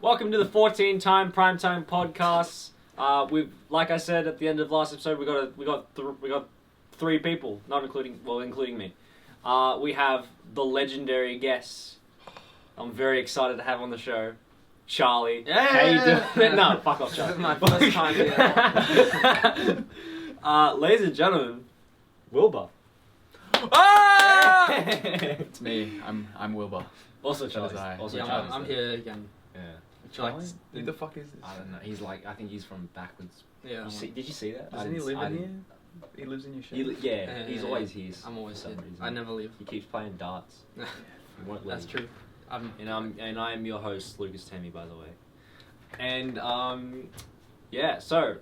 Welcome to the 14-time primetime podcast. We've, like I said at the end of last episode, we got three people, including me. We have the legendary guest. I'm very excited to have on the show, Charlie. Yeah. How you doing? No, fuck off, Charlie. This is my first time here. Ladies and gentlemen, Wilbur. Ah! It's me. I'm Wilbur. Also That is Charlie. I. Also Yeah, Charlie. I'm here again. Yeah. Charlie? Who the fuck is this? I don't know. He's like, I think he's from backwards. Yeah. Did you see that? Doesn't he live in here? He lives in your shit. He's always here. I'm always for here. some reason. I never leave. He keeps playing darts. He won't That's leave. true. And I am your host, Lucas Tammy, by the way. And so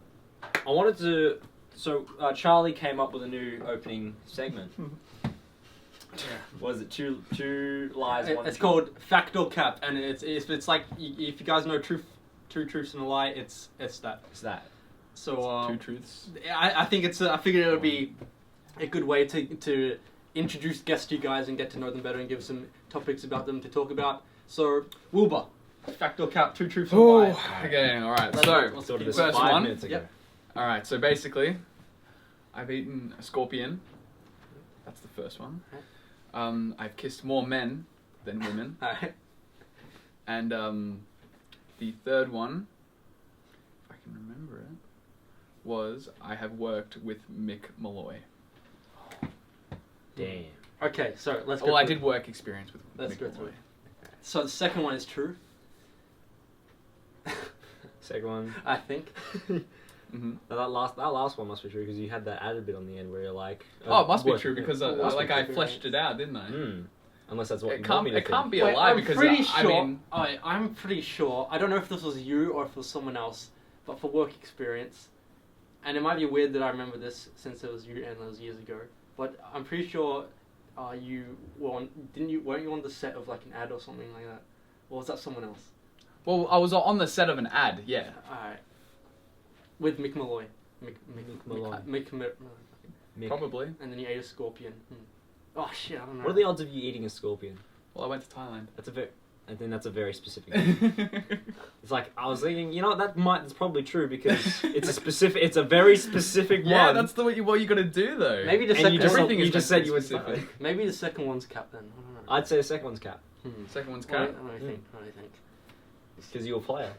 I wanted to. So Charlie came up with a new opening segment. Was it two lies? One It's called Fact or Cap, and it's like if you guys know two truths and a lie, it's that. It's that. So Two truths. I think I figured it would be a good way to introduce guests to you guys and get to know them better and give some topics about them to talk about. So Wilbur, Fact or Cap, two truths and a lie. Okay, alright. Let's So, do it. Sort of this first 5 one. minutes ago. Yep. alright, so basically, I've eaten a scorpion. That's the first one. I've kissed more men than women. Alright. And the third one, if I can remember it, was I have worked with Mick Malloy. Damn. Okay, so let's go. Well, I through did work experience with Let's Mick go Malloy. through it. So the second one is true, Second one. I think. Mm-hmm. That last one must be true because you had that added bit on the end where you're like. Oh, it must be work- true because it must be I true. fleshed it out, didn't I? Unless that's what It you want can't. me to It can't think. be a Wait, lie I'm because pretty I sure. mean, I'm pretty sure. I don't know if this was you or if it was someone else, but for work experience, and it might be weird that I remember this since it was you and it was years ago. But I'm pretty sure you were on. Weren't you on the set of like an ad or something like that? Or was that someone else? well, I was on the set of an ad. Yeah. Alright. With Mick Malloy. Mick Malloy. Mick. Probably. And then you ate a scorpion. Oh shit! I don't know. What are the odds of you eating a scorpion? Well, I went to Thailand. I think that's a very specific. It's like I was thinking, that's probably true because it's a very specific Yeah, one. that's what you gotta do though. Maybe the and second. you just, everything you is just meant said to you be would. specific. Maybe the second one's cap then. I don't know. I'd say the second one's cap Second one's What cat. do you think? What do you think? because you're a player.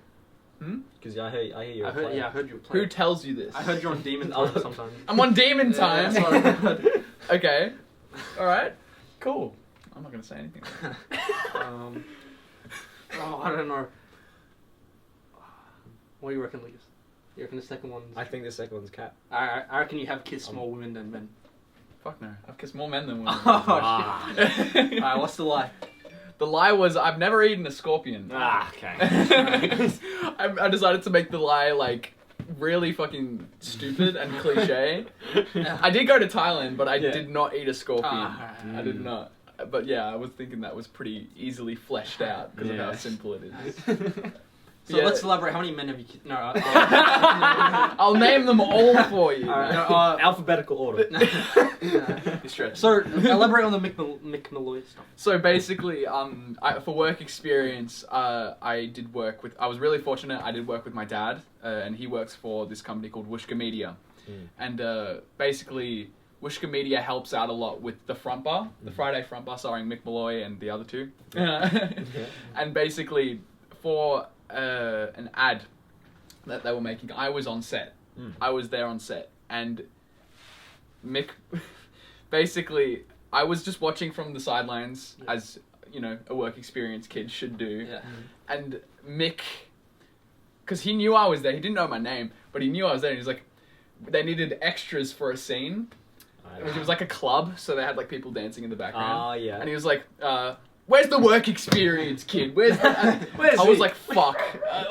Because I hear you're a player. I heard you were playing. Who tells you this? I heard you're on Demon Time sometimes. I'm on Demon Time. Yeah, that's what I heard. Okay. All right. Cool. I'm not gonna say anything. I don't know. What do you reckon, Lucas? You reckon the second one's... I think the second one's cap. I reckon you have kissed more women than men. Fuck no. I've kissed more men than women. Ah. Alright, what's the lie? The lie was I've never eaten a scorpion. Okay. I decided to make the lie like really fucking stupid and cliche. I did go to Thailand, but I did not eat a scorpion. I did not. But yeah, I was thinking that was pretty easily fleshed out because of how simple it is. So Yeah. let's elaborate. How many men have you kissed? No. I'll name them all for you. Alright. Alphabetical order. So elaborate on the Mick Malloy stuff. So basically, for work experience, I was really fortunate. I did work with my dad, and he works for this company called Wishka Media, and basically Wishka Media helps out a lot with the front bar, the Friday front bar, starring Mick Malloy and the other two, and basically for an ad that they were making, I was on set. I was there on set, and Mick. Basically, I was just watching from the sidelines, as, a work experience kid should do. Yeah. And Mick, because he knew I was there, he didn't know my name, but he knew I was there, and he was like, they needed extras for a scene. It was like a club, so they had like people dancing in the background. Yeah. And he was like, where's the work experience kid? Where's I was like, fuck.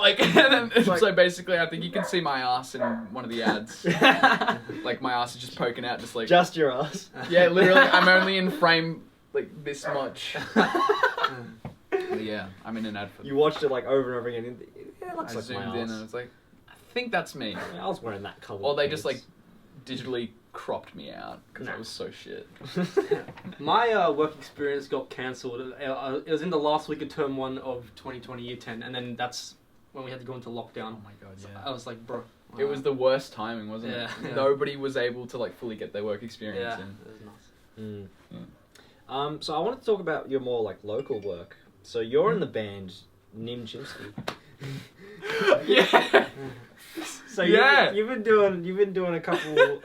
And then, so basically, I think you can see my ass in one of the ads. Like, my ass is just poking out, just like... Just your ass. Yeah, literally, I'm only in frame, like, this much. But yeah, I'm in an ad for You watched it like over and over again. Yeah, it looks I like zoomed my in ass. and I was like, I think that's me. I was wearing that colour. Or they just, like, digitally cropped me out because I was so shit. My work experience got cancelled. It was in the last week of term 1 of 2020 year 10, and then that's when we had to go into lockdown. Oh my god, So yeah. I was like, bro. It was the worst timing, wasn't Yeah, it? yeah. Nobody was able to like fully get their work experience Yeah, in. it was nice. So I wanted to talk about your more like local work. So you're in the band Nim Chimsky. Yeah. So Yeah. you've been doing a couple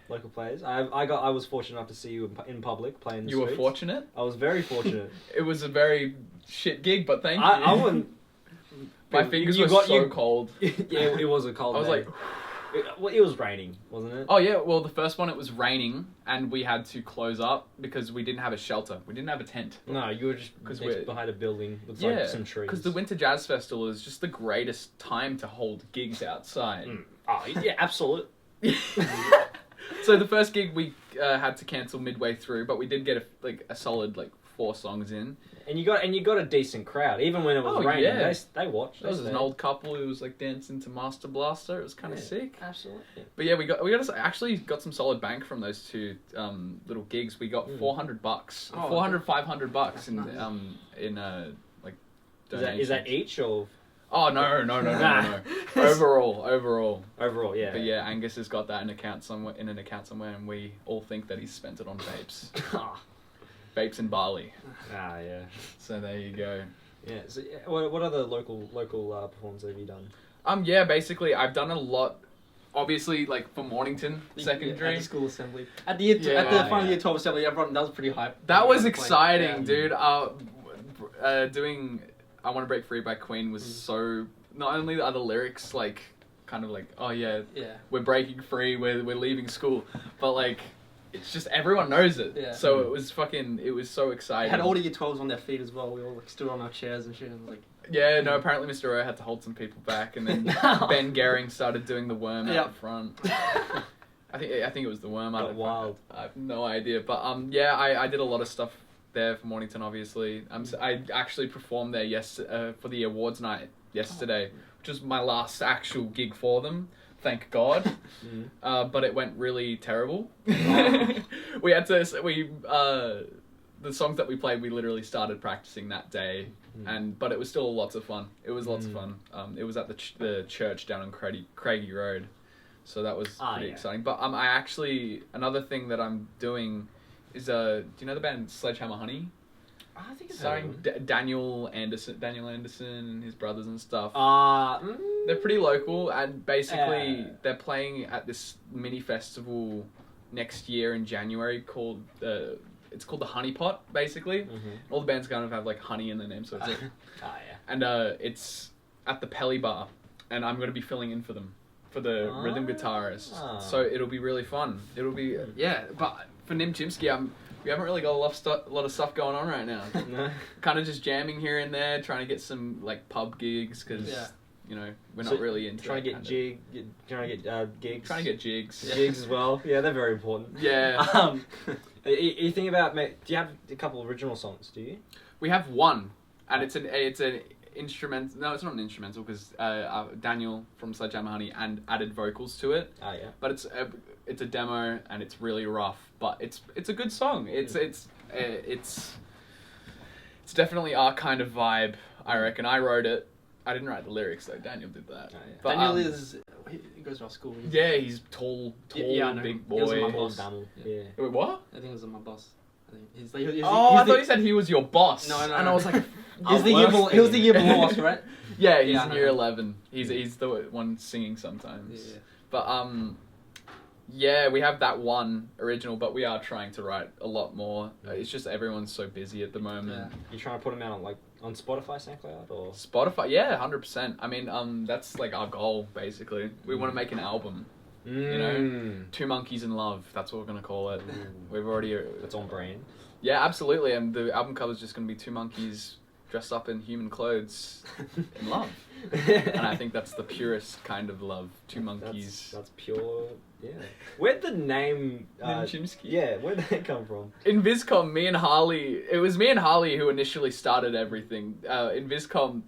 local plays. I was fortunate enough to see you in public playing. You were fortunate. I was very fortunate. It was a very shit gig, but thank you. I wouldn't. My fingers you were got- so you- cold. Yeah, it was a cold. I was day. like, it was raining, wasn't it? oh yeah. Well, the first one it was raining, and we had to close up because we didn't have a shelter. We didn't have a tent. No, you were just 'Cause next we're- behind a building with Yeah, like some trees. because the Winter Jazz Festival is just the greatest time to hold gigs outside. Oh yeah, absolutely. So the first gig we had to cancel midway through, but we did get a solid 4 songs in. And you got a decent crowd, even when it was Oh, raining. yeah. They watched. There was they an old couple who was dancing to Master Blaster. It was kind of sick. Absolutely. But yeah, we actually got some solid bank from those 2 little gigs. We got $400, Oh, $500 in nice. Is that each or Oh no. Overall. overall? Yeah. But yeah, Angus has got that in an account somewhere, and we all think that he's spent it on vapes, vapes and barley. Yeah. So there you go. Yeah. So what other local performances have you done? Yeah, basically I've done a lot. Obviously, for Mornington At Secondary. the school assembly. At the final year 12 assembly, everyone, that was pretty hype. That was Playing. exciting, Yeah. dude. Doing I Want to Break Free by Queen was so. Not only are the lyrics oh yeah, Yeah. we're breaking free, we're leaving school, but it's just everyone knows it. Yeah. So it was so I exciting. had all the year 12s on their feet as well. We all stood on our chairs and shit. And Yeah, no, apparently Mr. O had to hold some people back, and then Ben Gehring started doing the worm out the front. I think it was the worm. Got wild. I have no idea, but yeah, I did a lot of stuff there for Mornington. Obviously, I actually performed there for the awards night yesterday, which was my last actual gig for them. Thank God. But it went really terrible. We had to the songs that we played, we literally started practicing that day, but it was still lots of fun. It was lots of fun. It was at the church down on Craigie Road, so that was pretty exciting. But I actually, another thing that I'm doing is do you know the band Sledgehammer Honey? I think it's Starring Daniel Anderson and his brothers and stuff. Mm. They're pretty local, and basically they're playing at this mini festival next year in January called it's called the Honey Pot. Basically, all the bands kind of have honey in their name, so it's and it's at the Pelly Bar, and I'm going to be filling in for them for the rhythm guitarist. So it'll be really fun. It'll be but for Nim Chimsky, we haven't really got a lot of stuff going on right now. Kind of just jamming here and there, trying to get some pub gigs because we're not really into trying to get gigs. Trying to get jigs. Gigs as well. Yeah, they're very important. Yeah. You think about? Do you have a couple of original songs? Do you? We have one, and it's an instrumental. No, it's not an instrumental because Daniel from Sledgehammer Honey added vocals to it. Oh yeah. But it's a demo and it's really rough, but it's a good song. It's definitely our kind of vibe. I reckon. I wrote it. I didn't write the lyrics though. Daniel did that. Oh, yeah. But, Daniel he goes to our school. Yeah, he's tall, Yeah, I know. big He was boy. my boss. Yeah. Wait, what? I think it was my boss. I think he's I thought you said he was your boss. No. And I was like, he was the year below us, right? yeah, he's Yeah, I in know. year 11. He's the one singing sometimes. Yeah. But yeah, we have that one original, but we are trying to write a lot more. It's just everyone's so busy at the moment. Yeah. You trying to put them out on Spotify, SoundCloud, or Spotify, yeah, 100%. I mean, that's our goal basically. We want to make an album. You know, Two Monkeys in Love. That's what we're gonna call it. We've already. It's on brand. Yeah, absolutely. And the album cover is just gonna be 2 monkeys dressed up in human clothes in love. And I think that's the purest kind of love. 2 monkeys. That's pure. Yeah. Where'd the name? Nim Chimsky. Yeah. Where'd that come from? In Viscom, it was me and Harley who initially started everything. In Viscom,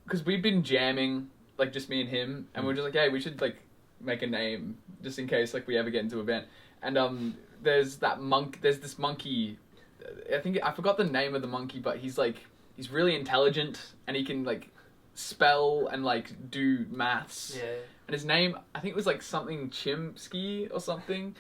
because we've been jamming, just me and him, and we're just like, hey, we should make a name just in case like we ever get into a band. And there's this monkey. I forgot the name of the monkey, but he's really intelligent and he can like spell and like do maths. Yeah. And his name, I think it was like something Chimsky or something.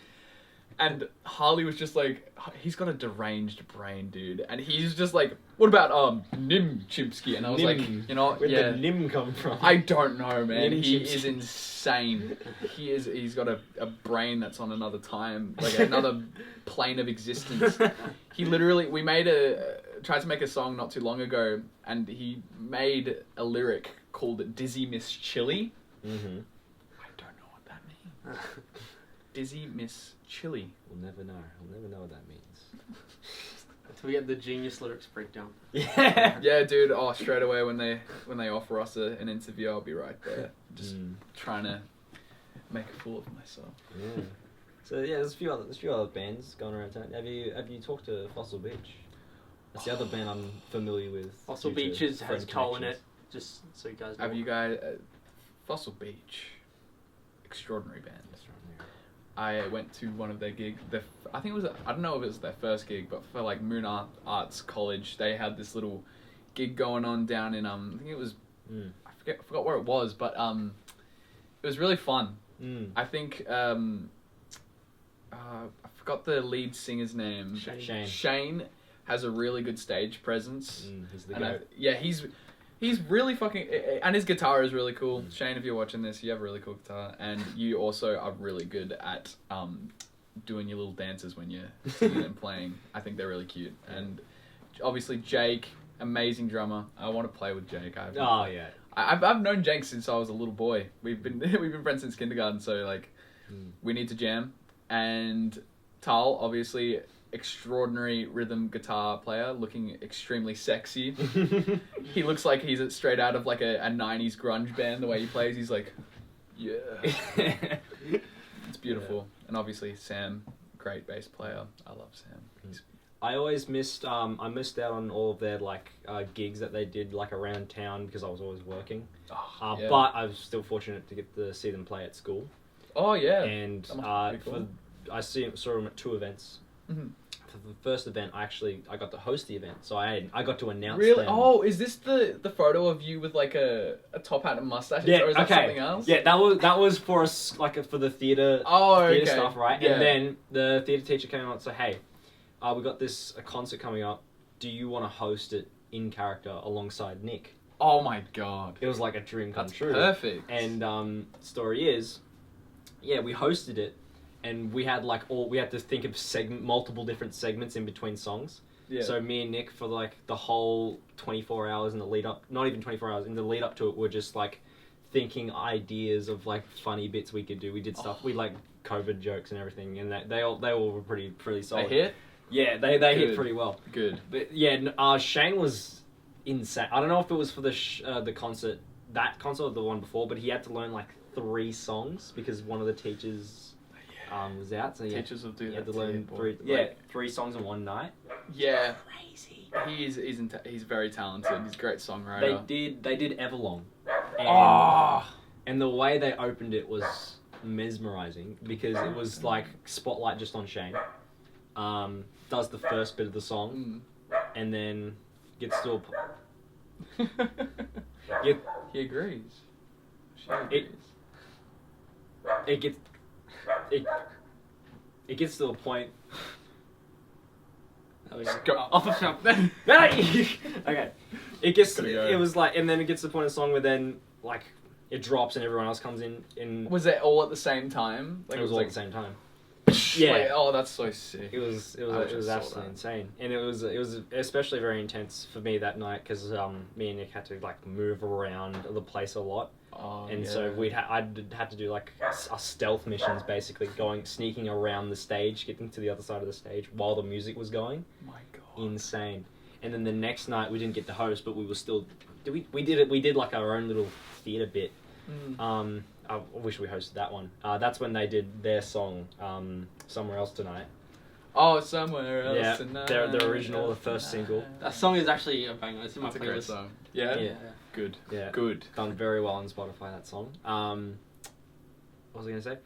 And Harley was just like, he's got a deranged brain, dude. And he's just like, what about Nim Chimsky? And I was like, you know, Where'd the Nim come from? I don't know, man. Nim He Chimsky. is insane. He's got a brain that's on another time, like another plane of existence. He literally, tried to make a song not too long ago, and he made a lyric called Dizzy Miss Chili. Mm-hmm. I don't know what that means. Dizzy Miss Chili. We'll never know. We'll never know what that means. Until we get the genius lyrics breakdown. Yeah. Yeah, dude. Oh, straight away when they offer us an interview, I'll be right there, just trying to make a fool of myself. Yeah. So yeah, there's a few other bands going around town. Have you talked to Fossil Beach? That's the other band I'm familiar with. Fossil due to Beaches has friend coal in it, connections. just so you guys know. Have you guys Fossil Beach? Extraordinary band. That's right, I went to one of their gigs. I think it was. I don't know if it was their first gig, but for like Moon Arts College, they had this little gig going on down in I think it was. I forgot where it was, but it was really fun. I think I forgot the lead singer's name. Shane. Shane has a really good stage presence. He's the And guy. he's really fucking... And his guitar is really cool. Shane, if you're watching this, you have a really cool guitar. And you also are really good at doing your little dances when you're singing and playing. I think they're really cute. And obviously Jake, amazing drummer. I want to play with Jake. Yeah. I've known Jake since I was a little boy. We've been friends since kindergarten, so like we need to jam. And Tal, obviously... extraordinary rhythm guitar player, looking extremely sexy. He looks like he's straight out of like a 90s grunge band. The way he plays, he's like, yeah. It's beautiful. Yeah. And obviously Sam, great bass player. I love Sam. I always missed I missed out on all of their like gigs that they did like around town because I was always working. Yeah. But I was still fortunate to get to see them play at school. Oh yeah. And cool. I saw them at 2 events. Mm-hmm. For the first event, I got to host the event, so I got to announce. Really? them. Oh, is this the photo of you with like a top hat and mustache? Yeah. Or is that okay. something else? Yeah, that was for us for the theater. Oh, okay. Theater stuff, right? Yeah. And then the theater teacher came out and said, "Hey, we got a concert coming up. Do you want to host it in character alongside Nick?" Oh my god. It was like a dream come That's true. perfect. And story is, yeah, we hosted it. And we had to think of multiple different segments in between songs. Yeah. So me and Nick for like the whole 24 hours in the lead up, not even 24 hours, in the lead up to it, were just like thinking ideas of like funny bits we could do. We did stuff, we like COVID jokes and everything, and they all were pretty solid. They hit? Yeah, they hit pretty well. Good. But yeah, Shane was insane. I don't know if it was for the concert, that concert or the one before, but he had to learn like 3 songs because one of the teachers was out. So Teachers will do that. He had to learn 3 songs in one night. Yeah. Crazy. He's very talented. He's a great songwriter. They did Everlong. And the way they opened it was mesmerizing because it was like spotlight just on Shane. Does the first bit of the song and then gets to He agrees. She agrees. It gets to a point. Go off the shop then. Okay. It Go. was like, and then it gets to the point of the song where then like it drops and everyone else comes in. Was it all at the same time? Like it was all at the same time. Yeah. Yeah. Oh, that's so sick. It was absolutely insane, and it was especially very intense for me that night because me and Nick had to like move around the place a lot. Oh, and yeah. so I'd had to do like stealth missions, basically sneaking around the stage, getting to the other side of the stage while the music was going. My God. Insane. And then the next night we didn't get to host, but we were still we did like our own little theater bit. I wish we hosted that one. That's when they did their song, Somewhere Else Tonight. Oh, Somewhere Else Yeah, Tonight. their original, the first single. That song is actually a banger. It's in my That's a great playlist. song. Yeah? Yeah. Good. Yeah. Good. Done very well on Spotify, that song. What was I going to say?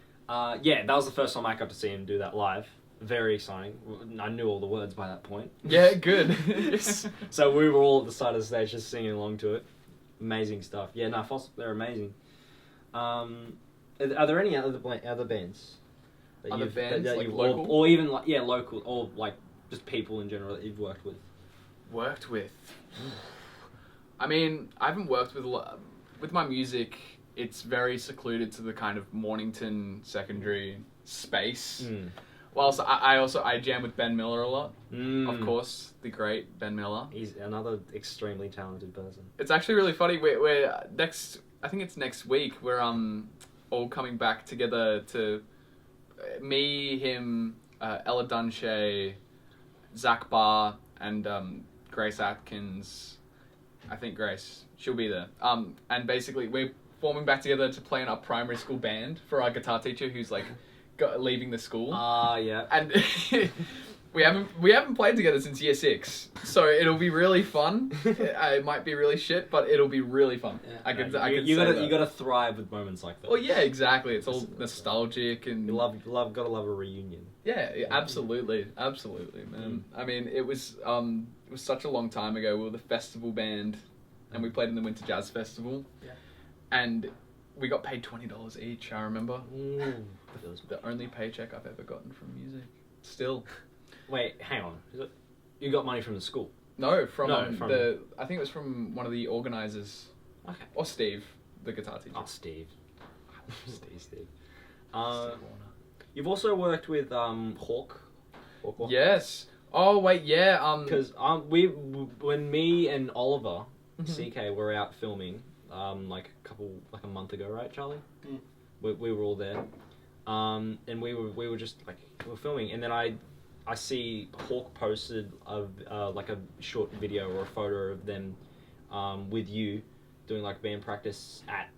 Yeah, that was the first time I got to see him do that live. Very exciting. I knew all the words by that point. Yeah, good. So we were all at the side of the stage just singing along to it. Amazing stuff. Yeah, no, Fossil, they're amazing. Are there any other bands? Other bands, like you've, local? or even like local, or like just people in general that you've worked with? Worked with. I mean, I haven't worked with a lot. With my music, it's very secluded to the kind of Mornington secondary space. Whilst I jam with Ben Miller a lot. Of course, the great Ben Miller. He's another extremely talented person. It's actually really funny. We're I think it's next week. We're all coming back together to me, him, Ella Dunshea, Zach Barr, and Grace Atkins. I think Grace, she'll be there. And basically we're forming back together to play in our primary school band for our guitar teacher who's like leaving the school. Yeah. And we haven't played together since year 6, so it'll be really fun. It might be really shit, but it'll be really fun. Yeah. You gotta thrive with moments like that. Well, yeah, exactly. It's all nostalgic and gotta love a reunion. Yeah, absolutely, man. I mean, it was such a long time ago. We were the festival band, and we played in the Winter Jazz Festival. Yeah. And we got paid $20 each. I remember. Ooh, the only paycheck I've ever gotten from music. Still. Wait, hang on. You got money from the school? No, from I think it was from one of the organisers. Okay. Or Steve, the guitar teacher. Oh, Steve. Steve. Steve Warner. You've also worked with Hawk. Yes. Oh wait, yeah. Because when me and Oliver CK were out filming, like a month ago, right, Charlie? Mm. We were all there, and we were just like we were filming, and then I see Hawk posted like a short video or a photo of them with you doing like band practice at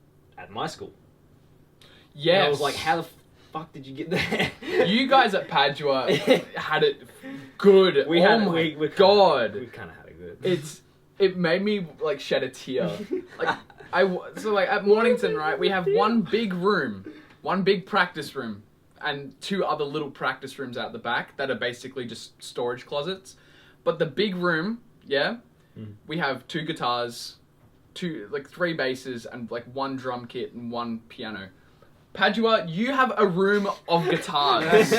my school. Yes. And I was like, how the fuck did you get there? You guys at Padua had it good. We kind of had it good. It made me like shed a tear. Like at Mornington, right? We have one big practice room, and 2 other little practice rooms out the back that are basically just storage closets. But the big room, we have 2 guitars, 3 basses, and like 1 drum kit and 1 piano. Padua, you have a room of guitars.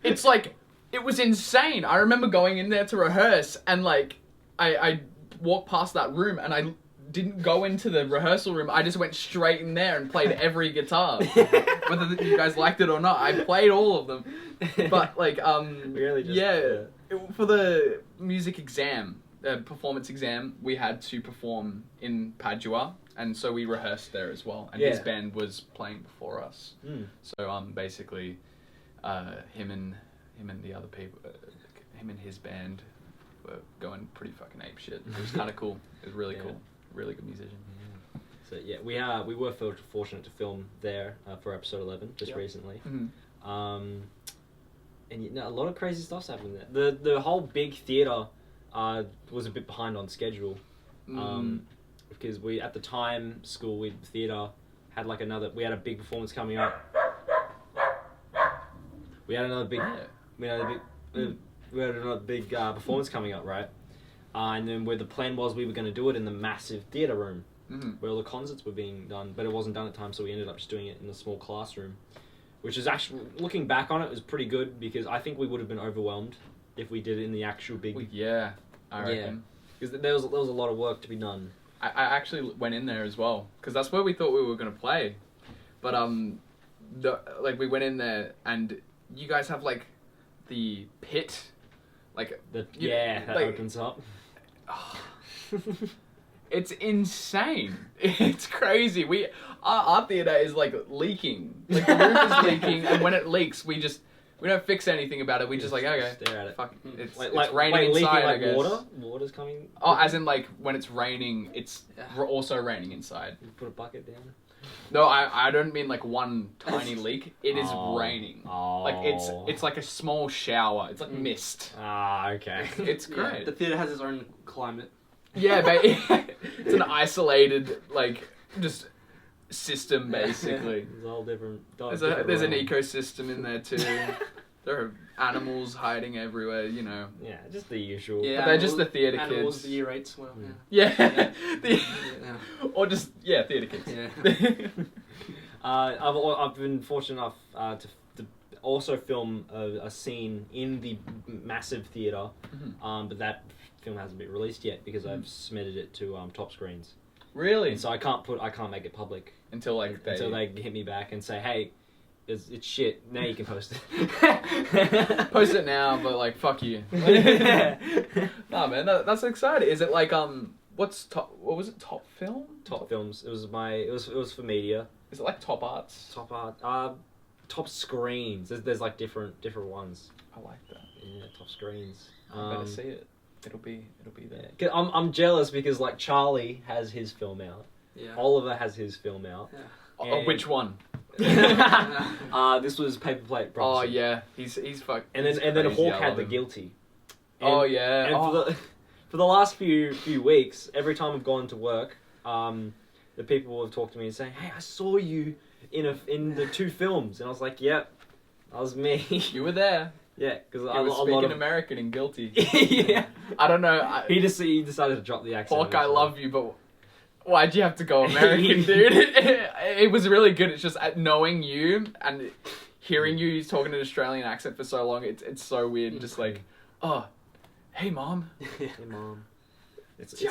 It's like, it was insane. I remember going in there to rehearse, and like, I walked past that room, and I didn't go into the rehearsal room. I just went straight in there and played every guitar. Whether you guys liked it or not, I played all of them. But like, for the music exam, performance exam, we had to perform in Padua, and so we rehearsed there as well. And his band was playing before us. So basically, him and the other people, him and his band were going pretty fucking ape shit. It was kind of cool. It was really cool. Really good musician. So we were fortunate to film there for episode 11 just recently. And a lot of crazy stuff's happened there. The whole big theatre was a bit behind on schedule. Because we at the time school with theatre had we had a big performance coming up. We had another big performance coming up, right? And then where the plan was, we were going to do it in the massive theatre room where all the concerts were being done, but it wasn't done at the time, so we ended up just doing it in a small classroom, which is actually, looking back on it, was pretty good, because I think we would have been overwhelmed if we did it in the actual big... I reckon. Because there was a lot of work to be done. I actually went in there as well, because that's where we thought we were going to play. But, we went in there, and you guys have, like, the pit, like... that opens up. It's insane. It's crazy. Our theatre is, like, leaking. Like, the roof is leaking, and when it leaks, we don't fix anything about it. We just like, okay, stare at it. Fuck, it's like raining inside, leaking, I guess. Water's coming? Oh, as in, like, when it's raining, it's also raining inside. You put a bucket down? No, I don't mean, like, one tiny leak. It is raining. Oh. Like, it's like a small shower. It's like mist. Ah, okay. It's great. Yeah, the theatre has its own climate. Yeah, but it's an isolated, like, just system, basically. There's a whole different. There's an ecosystem in there too. There are animals hiding everywhere, you know. Yeah, just the usual. Yeah, But they're just the theatre animals, kids. the year 8s. Well, Yeah. yeah. Or just, theatre kids. Yeah. I've been fortunate enough to also film a scene in the massive theatre, but that film hasn't been released yet because I've submitted it to top screens. Really? And so I can't make it public Until like until they hit me back and say, hey, it's shit. Now you can post it. Post it now, but like fuck you. Nah, man, that's exciting. Is it like what was it? Top film? Top films. It was for media. Is it like top arts? Top art. Top screens. There's like different ones. I like that. Yeah, top screens. I better see it. It'll be there. Yeah. I'm jealous because like Charlie has his film out. Yeah. Oliver has his film out. Yeah. Which one? This was Paper Plate Brothers. Oh yeah, he's fuck. And then Hawk had The Guilty. And, Oh yeah. And for the last few weeks, every time I've gone to work, the people have talked to me and saying, "Hey, I saw you in the 2 films," and I was like, "Yep, that was me." You were there. Yeah, because You were speaking American and guilty. Yeah. I don't know. He decided to drop the accent. Hawk, I love you, but why'd you have to go American, dude? It was really good. It's just at knowing you and hearing you talking an Australian accent for so long. It's so weird. Just like, oh, hey mom. Hey mom. It's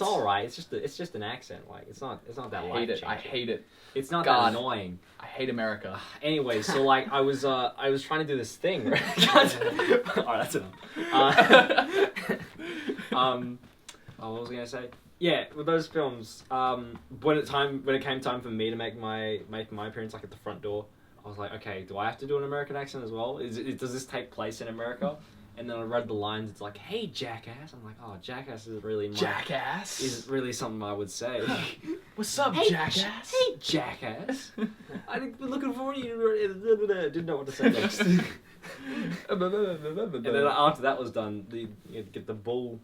all right. It's just an accent. Like it's not that life changing. I hate it. It's not God. that annoying. I hate America. Anyway, so like I was trying to do this thing. Right? Alright, that's enough. What was I gonna say? Yeah, with those films, when it came time for me to make my appearance like at the front door, I was like, okay, do I have to do an American accent as well? Does this take place in America? And then I read the lines. It's like, "Hey, jackass." I'm like, "Oh, jackass is really Jackass is really something I would say." What's up, Hey, jackass? Hey, jackass. I've been looking for you. Didn't know what to say next. And then after that was done, you get the bull.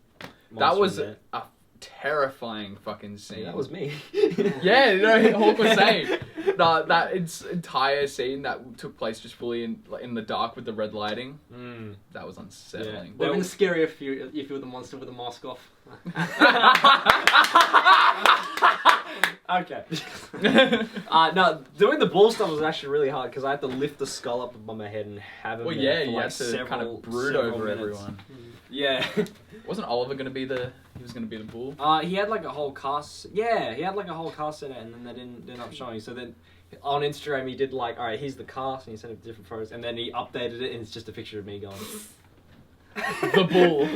That was there. a terrifying fucking scene. Yeah, that was me. Yeah, Hawk was saying that entire scene that took place just fully in the dark with the red lighting. That was unsettling. It would have been scary if you were the monster with the mask off. Okay. No, doing the bull stuff was actually really hard because I had to lift the skull up above my head and have him. Well, there yeah, for you like had to several, kind of brood several over minutes. everyone. Yeah. Wasn't Oliver gonna be he was gonna be the bull? He had like a whole cast. Yeah, he had like a whole cast in it, and then they didn't end up showing. So then on Instagram, he did like, all right, here's the cast, and he sent it different photos, and then he updated it, and it's just a picture of me going. The bull.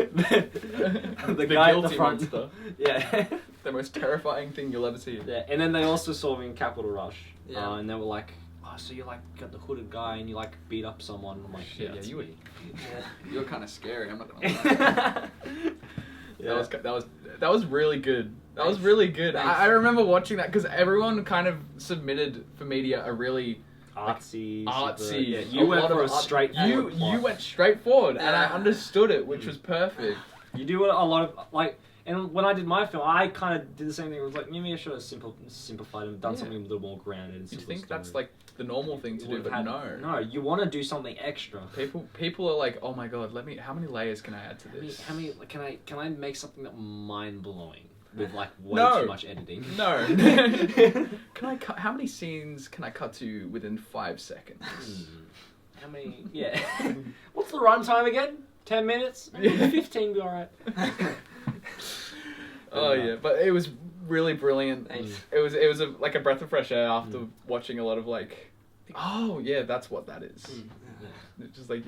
the guy at the guilty front. monster. Yeah. The most terrifying thing you'll ever see. Yeah, and then they also saw me in Capital Rush. Yeah. And they were like, "Oh, so you like got the hooded guy and you like beat up someone?" I'm like, Shit, yeah, that's you were- me." You were kind of scary. I'm not gonna lie. Yeah. That was really good. That was really good. I remember watching that because everyone kind of submitted for media a really Artsy. artsy. Yeah, you went for a straight. You went straight forward, and I understood it, which was perfect. You do a lot of like, and when I did my film, I kind of did the same thing. It was like maybe I should have simplified and done something a little more grounded. And You simpler think that's story. like the normal thing to do, but no. No, you want to do something extra. People are like, oh my god, how many layers can I add to this? How many? Can I make something that mind blowing with like way No. too much editing? No. Can I cut? How many scenes can I cut to within 5 seconds? How many? Yeah. What's the runtime again? 10 minutes? Maybe 15 be alright. Oh yeah, but it was really brilliant. Thanks. It was like a breath of fresh air after watching a lot of like, oh yeah, that's what that is. It's just like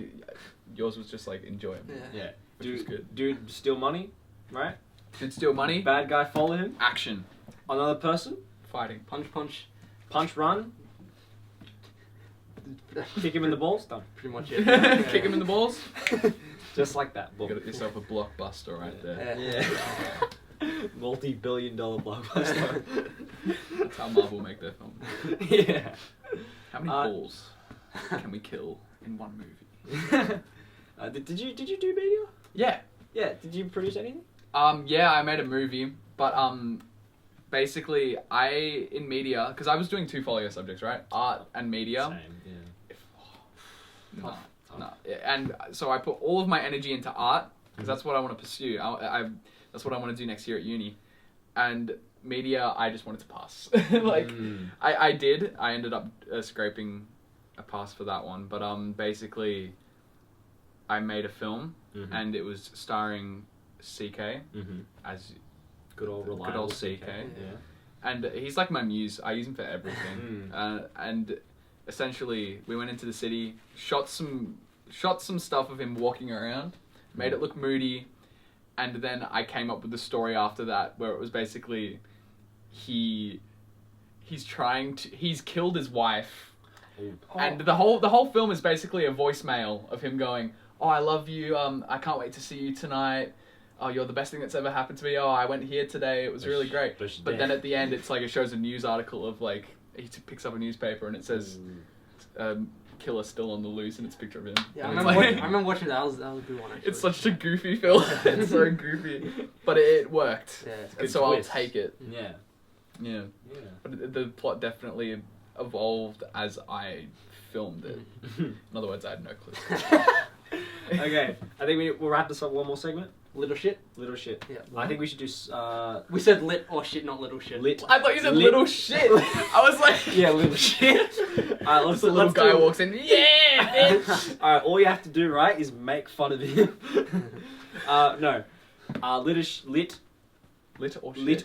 yours was just like enjoyable. Yeah. Which was good. Dude steal money, right? Did steal money? Bad guy follow him. Action. Another person. Fighting. Punch. Punch, run. Kick him in the balls. Done. Pretty much it. Kick him in the balls. Just like that. You got yourself a blockbuster right there. Yeah. Multi-billion-dollar blockbuster. That's how Marvel make their film. Yeah. How many balls can we kill in one movie? Did you do media? Yeah. Yeah. Did you produce anything? Yeah, I made a movie, but basically, in media, because I was doing 2 folio subjects, right? Art and media. Same, yeah. No, no. And so I put all of my energy into art, because that's what I want to pursue. That's what I want to do next year at uni. And media, I just wanted to pass. I did. I ended up scraping a pass for that one. But basically, I made a film, and it was starring CK as good old CK. Yeah. And he's like my muse. I use him for everything. And essentially, we went into the city, shot some stuff of him walking around, made it look moody, and then I came up with the story after that, where it was basically he's killed his wife, and the whole film is basically a voicemail of him going, "Oh, I love you. I can't wait to see you tonight. Oh, you're the best thing that's ever happened to me. Oh, I went here today. It was really great." But then at the end, it's like it shows a news article of like he picks up a newspaper and it says, "Killer still on the loose," and it's a picture of him. Yeah, I And remember watching that. That was a good one. Actually. it's such a goofy film. It's so goofy, but it worked. Yeah, And so I'll take it. Yeah. Yeah. But the plot definitely evolved as I filmed it. In other words, I had no clue. Okay, I think we'll wrap this up one more segment. Little shit. Little shit. Yeah. I think we should do. We said lit or shit, not little shit. Lit. I thought you said Lit. little shit. I was like, Yeah, little shit. Alright, the little guy walks in. Yeah, bitch. Alright, all you have to do, right, is make fun of him. No. Lit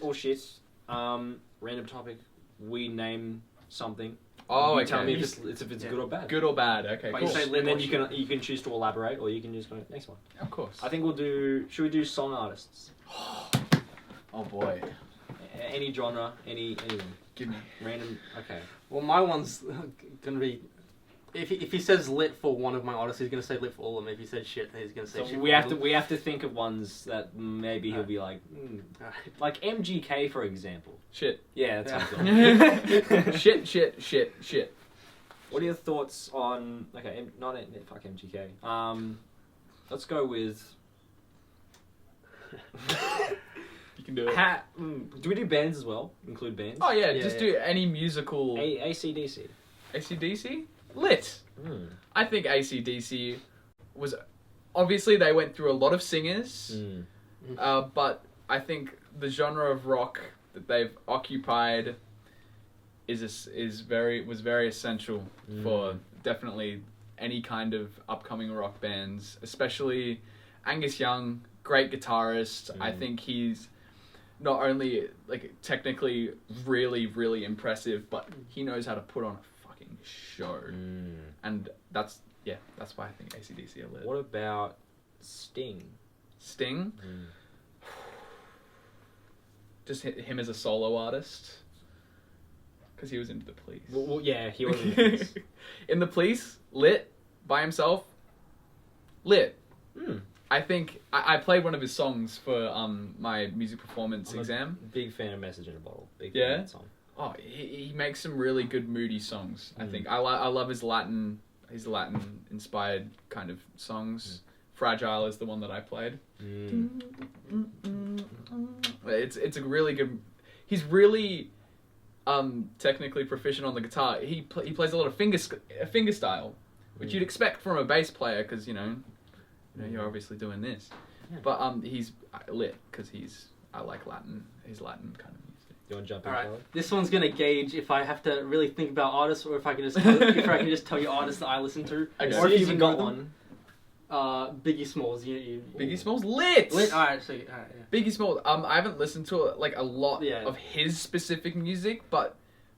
or shit. Random topic. We name something. Oh, You okay. tell me if it's good or bad. Good or bad? Okay, But cool. you say lit And then or you can choose to elaborate, or you can just go next one. Of course. I think we'll do. Should we do song artists? Oh boy. Any genre, anyone. Give me. Random. Okay. Well, my one's gonna be. If he says lit for one of my artists, he's gonna say lit for all of them. If he said shit, he's gonna say So shit. we for have all to of we have to think of ones that maybe he'll be like, them. Alright. like MGK for example. Shit. Yeah, that sounds good. Shit. What are your thoughts on? Okay, fuck MGK. Let's go with. You can do it. Do we do bands as well? Include bands? Oh yeah, Yeah, just yeah. do any musical. AC/DC. AC/DC? Lit. Mm. I think AC/DC was obviously they went through a lot of singers, but I think the genre of rock that they've occupied was very essential for definitely any kind of upcoming rock bands, especially Angus Young, great guitarist. I think he's not only like technically really, really impressive, but he knows how to put on a fucking show. And that's why I think AC/DC are lit. What about Sting? Sting? Just him as a solo artist. Because he was into the Police. Well, yeah, he was. In the Police. In the Police, lit, by himself, lit. Mm. I think I played one of his songs for my music performance I'm exam. a big fan of Message in a Bottle. Big Yeah? fan of that song. Oh, he makes some really good moody songs. I think I love his Latin inspired kind of songs. Fragile is the one that I played. It's a really good. He's really technically proficient on the guitar. He plays a lot of finger style, which you'd expect from a bass player because you're obviously doing this. Yeah. But he's lit because I like Latin. His Latin kind of music. You want to jump in? Alright, Charlie? this one's gonna gauge if I have to really think about artists or if I can just tell you artists that I listen to. Okay. Or if you you even got know them. one. Biggie Smalls. Biggie Smalls lit. Alright, so yeah. Biggie Smalls. I haven't listened to a lot Yeah. of his specific music, but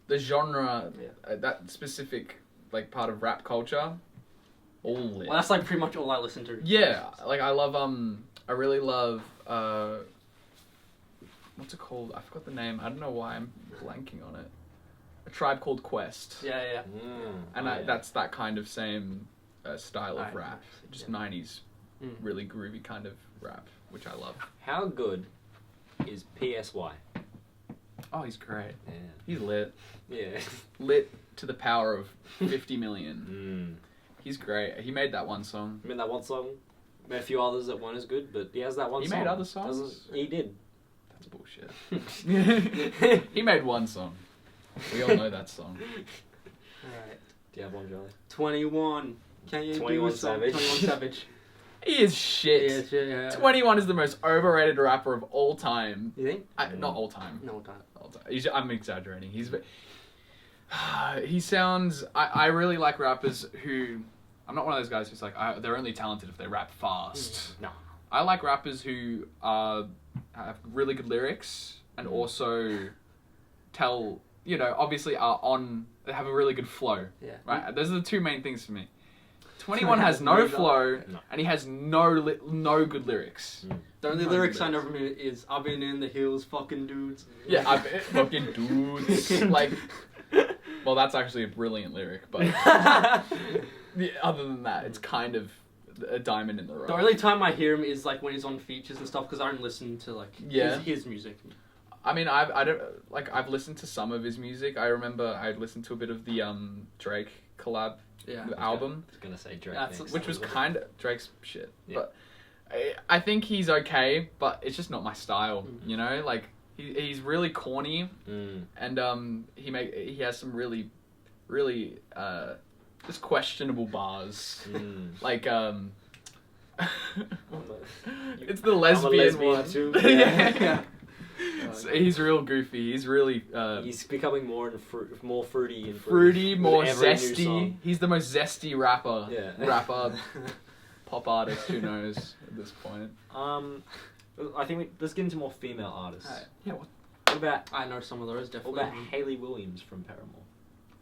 the genre, that specific part of rap culture, all lit. Well, that's like pretty much all I listen to. Yeah, I love I really love what's it called? I forgot the name. I don't know why I'm blanking on it. A Tribe Called Quest. Yeah. And that's that kind of same style of Right. rap. Just 90s, really groovy kind of rap, which I love. How good is PSY? Oh, he's great. Yeah. He's lit. Yeah. Lit to the power of 50 million. He's great. He made that one song. I mean, that one song. Made a few others that weren't as good, but he has that one He song. made other songs? He did. That's bullshit. He made one song. We all know that song. Alright. Do you have one, Charlie? 21. Can you 21 do some? Savage. 21 Savage. He is shit. Yeah. 21 is the most overrated rapper of all time. You think? Not all time. No time. All time. I'm exaggerating. He sounds. I really like rappers who. I'm not one of those guys who's like they're only talented if they rap fast. No. I like rappers who have really good lyrics and also tell. Obviously they have a really good flow. Yeah. Right. Those are the two main things for me. 21 has no flow and he has no good lyrics. The only lyrics I know from him is "I've been in the hills, fucking dudes." Yeah, I've been fucking dudes. Well, that's actually a brilliant lyric, but other than that, it's kind of a diamond in the rough. The only time I hear him is like when he's on features and stuff, because I don't listen to his music. I mean, I've listened to some of his music. I remember I'd listened to a bit of the Drake collab album. I was gonna say Drake, which was kind of Drake's shit. Yeah. But I think he's okay, but it's just not my style. Like he's really corny, and he has some really just questionable bars. Like it's the lesbian one too. Yeah. So he's real goofy. He's really he's becoming more fruity and fruity, more with every new zesty. song. He's the most zesty rapper. Yeah. Rapper, pop artist. Who knows at this point? I think let's get into more female artists. Yeah. What about I know some of those what definitely. about Hayley Williams from Paramore?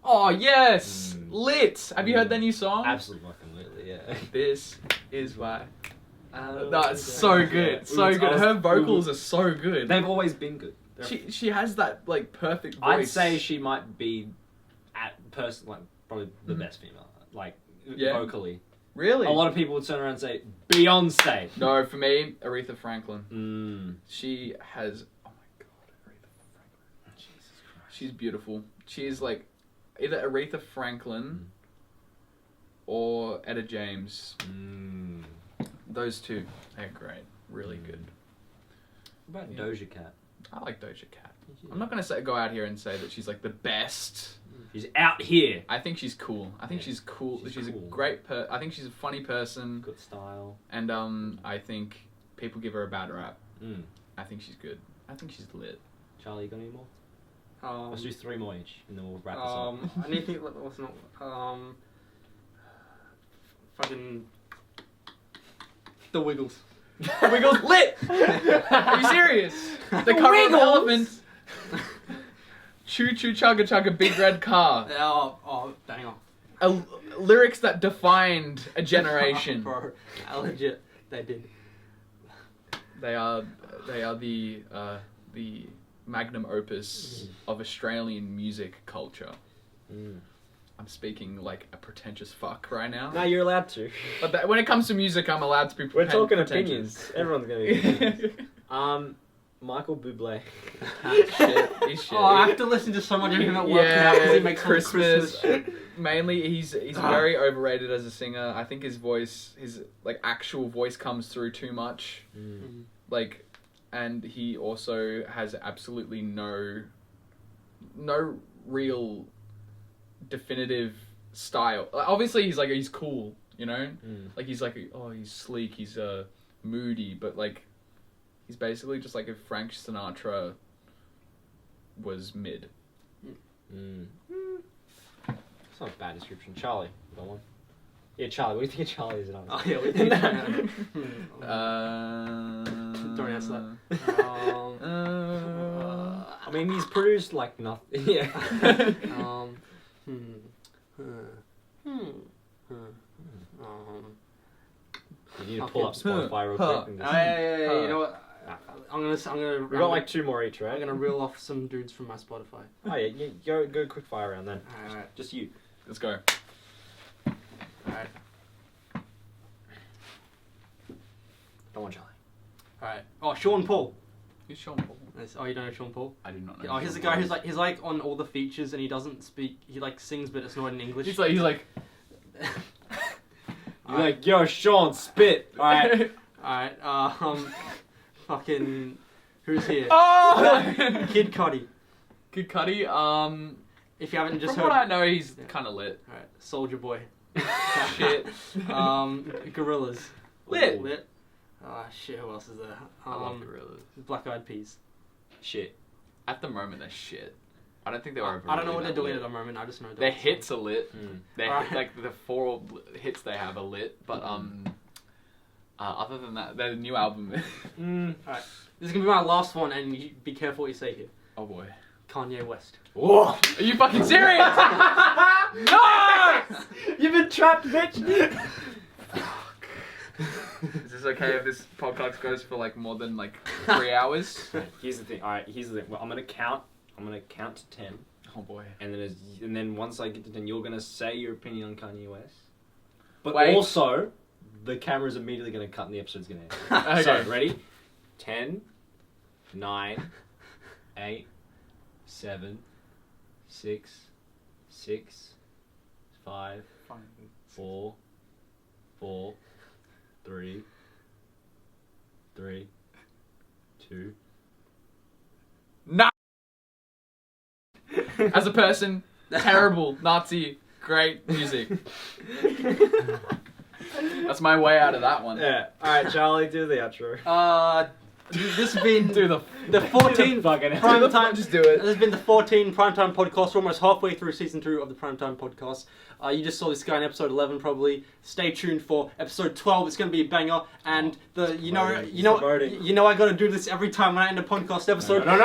Oh yes, lit. Have you heard their new song? Absolutely fucking lit, yeah. This is why. No, That's so good, so good. Her vocals are so good. They've always been good. She has that like perfect voice. I'd say she might be probably the best female, vocally. Really? A lot of people would turn around and say Beyonce. No, for me, Aretha Franklin. She has. Oh my god, Aretha Franklin. Jesus Christ. She's beautiful. She's like either Aretha Franklin or Etta James. Those two, they're great. Really good. What about Doja Cat? I like Doja Cat. I'm not gonna go out here and say that she's like the best. She's out here. I think she's cool. I think she's cool. She's cool. a great I think she's a funny person. Good style. And I think people give her a bad rap. Mm. I think she's good. I think she's lit. Charlie, you got any more? Let's do 3 more each, and then we'll wrap this up. I need to think what's not. Fucking. The Wiggles. Wiggles lit! Are you serious? The cover of Elephant. Choo choo chugga chugga big red car. Oh, dang on. Lyrics that defined a generation. Bro, legit, they did. They are the magnum opus of Australian music culture. I'm speaking like a pretentious fuck right now. No, you're allowed to. But when it comes to music, I'm allowed to be We're talking pretentious. opinions. Everyone's gonna be opinions. Michael Bublé. He's shit. Oh, I have to listen to so much of him at work now because he makes Christmas. Christmas. Mainly, he's very overrated as a singer. I think his voice, his actual voice, comes through too much. And he also has absolutely no real definitive style. Obviously, he's cool, he's sleek, he's moody, but he's basically just if Frank Sinatra was mid. It's not a bad description. Charlie, you got one? Yeah, Charlie. What do you think of Charlie as an artist? Oh yeah, we think. Don't answer that. I mean, he's produced nothing. Yeah. You need to pull up Spotify real quick. And just... You know what? I'm gonna. We got 2 more each, right? I'm gonna reel off some dudes from my Spotify. Oh yeah, go quick fire round then. Alright. Just you. Let's go. Alright. Come on, Charlie. Alright. Oh, Sean Paul. Who's Sean Paul? Oh, you don't know Sean Paul? I do not know. Oh, he's the guy who's on all the features and he doesn't speak. He sings, but it's not in English. He's like. You're like, yo, Sean, spit. All right. Alright. Fucking. Who's here? Oh! Kid Cudi. Kid Cudi. If you haven't just From heard. what I know, he's Yeah. kind of lit. Alright, Soldier Boy. Shit. Gorillas. Lit. Lit. Ah, shit, who else is there? I love gorillas. Black Eyed Peas. Shit. At the moment, they're shit. I don't think they were. I don't know what really they're that doing lit. at the moment, I just know Their those hits songs. are lit. Mm. Their Alright. like the 4 hits they have are lit, but other than that, their new album. Alright, this is gonna be my last one, and you be careful what you say here. Oh boy. Kanye West. Whoa! Are you fucking serious? No! You've been trapped, bitch! Is this okay if this podcast goes for like more than like 3 hours? Here's the thing. Alright, here's the thing. Well, I'm gonna count to 10. Oh boy. And then once I get to 10, you're gonna say your opinion on Kanye West. But Wait. also, the camera's immediately gonna cut and the episode's gonna end. Okay. So, ready? 10, 9, 8, 7, 6, 5, 4, 3, 2. No. As a person, terrible Nazi, great music. That's my way out of that one. Yeah. Alright, Charlie, do the outro. This has been Do the. the 14th fucking prime time. Just do it. This has been the 14 Primetime Podcast. We're almost halfway through season 2 of the Primetime Podcast. You just saw this guy in episode 11, probably. Stay tuned for episode 12. It's going to be a banger. And I got to do this every time when I end a podcast episode. No.